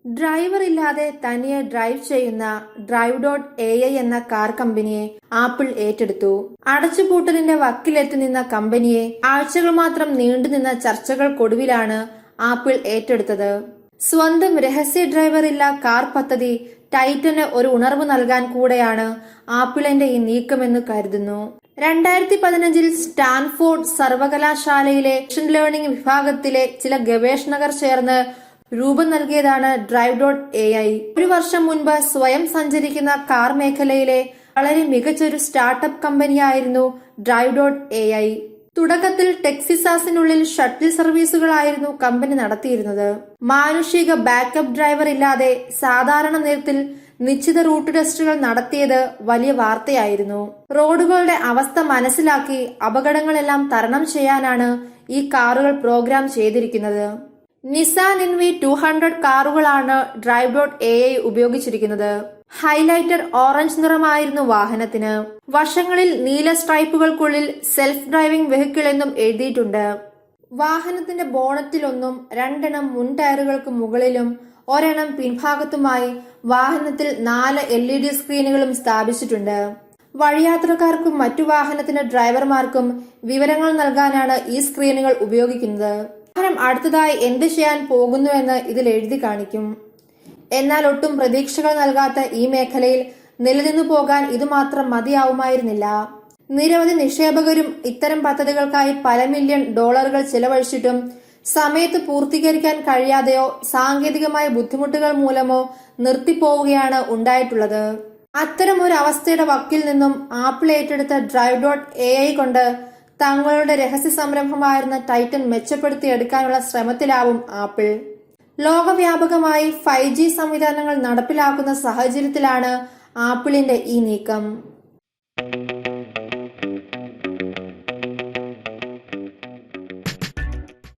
Driver ഇല്ലാതെ തനിയെ drive ചെയ്യുന്ന drive.ai എന്ന കാർ കമ്പനിയെ ആപ്പിൾ ഏറ്റെടുത്തു. അടച്ചുപൂട്ടലിന്റെ വക്കിലെത്തി നിന്ന കമ്പനിയെ ആഴ്ചകൾ മാത്രം നീണ്ടുനിന്ന ചർച്ചകൾക്കൊടുവിലാണ് ആപ്പിൾ ഏറ്റെടുത്തത്. സ്വന്തം രഹസ്യ ഡ്രൈവർ ഇല്ല കാർ പദ്ധതി ടൈറ്റന് ഒരു ഉണർവ് നൽകാൻ കൂടെയാണ് ആപ്പിളിന്റെ ഈ നീക്കമെന്ന് കരുതുന്നു. 2015 സ്റ്റാൻഫോർഡ് സർവകലാശാലയിലെ മെഷീൻ ലേണിംഗ് വിഭാഗത്തിലെ ചില ഗവേഷകർ ചേർന്ന് രൂപം നൽകിയതാണ് drive.ai. ഒരു വർഷം മുൻപ് സ്വയം സഞ്ചരിക്കുന്ന കാർ മേഖലയിലെ വളരെ മികച്ചൊരു സ്റ്റാർട്ടപ്പ് കമ്പനിയായിരുന്നു drive.ai. തുടക്കത്തിൽ ടെക്സിസാസിനുള്ളിൽ ഷട്ടിൽ സർവീസുകളായിരുന്നു കമ്പനി നടത്തിയിരുന്നത്. മാനുഷിക ബാക്കപ്പ് ഡ്രൈവർ ഇല്ലാതെ സാധാരണ നിരത്തിൽ നിശ്ചിത റൂട്ട് ടെസ്റ്റുകൾ നടത്തിയത് വലിയ വാർത്തയായിരുന്നു. റോഡുകളുടെ അവസ്ഥ മനസ്സിലാക്കി അപകടങ്ങളെല്ലാം തരണം ചെയ്യാനാണ് ഈ കാറുകൾ പ്രോഗ്രാം ചെയ്തിരിക്കുന്നത്. നിസാൻ ഇൻവി 200 കാറുകളാണ് drive.ai ഉപയോഗിച്ചിരിക്കുന്നത്. ഹൈലൈറ്റർ ഓറഞ്ച് നിറമായിരുന്നു വാഹനത്തിന്. വശങ്ങളിൽ നീല സ്ട്രൈപ്പുകൾക്കുള്ളിൽ സെൽഫ് ഡ്രൈവിംഗ് വെഹിക്കിൾ എന്നും എഴുതിയിട്ടുണ്ട്. വാഹനത്തിന്റെ ബോണറ്റിലൊന്നും 2 എണ്ണം മുൻ ടയറുകൾക്ക് മുകളിലും ഒരെണ്ണം പിൻഭാഗത്തുമായി വാഹനത്തിൽ 4 LED സ്ക്രീനുകളും സ്ഥാപിച്ചിട്ടുണ്ട്. വഴിയാത്രക്കാർക്കും മറ്റു വാഹനത്തിന്റെ ഡ്രൈവർമാർക്കും വിവരങ്ങൾ നൽകാനാണ് ഈ സ്ക്രീനുകൾ ഉപയോഗിക്കുന്നത്. വാഹനം അടുത്തതായി എന്ത് ചെയ്യാൻ പോകുന്നുവെന്ന് ഇതിൽ എഴുതി കാണിക്കും. എന്നാൽ ഒട്ടും പ്രതീക്ഷകൾ നൽകാത്ത ഈ മേഖലയിൽ നിലനിന്നു പോകാൻ ഇതുമാത്രം മതിയാവുമായിരുന്നില്ല. നിരവധി നിക്ഷേപകരും ഇത്തരം പദ്ധതികൾക്കായി പല മില്യൺ ഡോളറുകൾ ചെലവഴിച്ചിട്ടും സമയത്ത് പൂർത്തീകരിക്കാൻ കഴിയാതെയോ സാങ്കേതികമായ ബുദ്ധിമുട്ടുകൾ മൂലമോ നിർത്തിപ്പോവുകയാണ് ഉണ്ടായിട്ടുള്ളത്. അത്തരം ഒരു അവസ്ഥയുടെ വക്കിൽ നിന്നും ആപ്പിൾ ഏറ്റെടുത്ത drive.ai കൊണ്ട് തങ്ങളുടെ രഹസ്യ സംരംഭമായിരുന്ന ടൈറ്റൻ മെച്ചപ്പെടുത്തിയെടുക്കാനുള്ള ശ്രമത്തിലാവും ആപ്പിൾ. ലോകവ്യാപകമായി 5G സംവിധാനങ്ങൾ നടപ്പിലാക്കുന്ന സാഹചര്യത്തിലാണ് ആപ്പിളിന്റെ ഈ നീക്കം.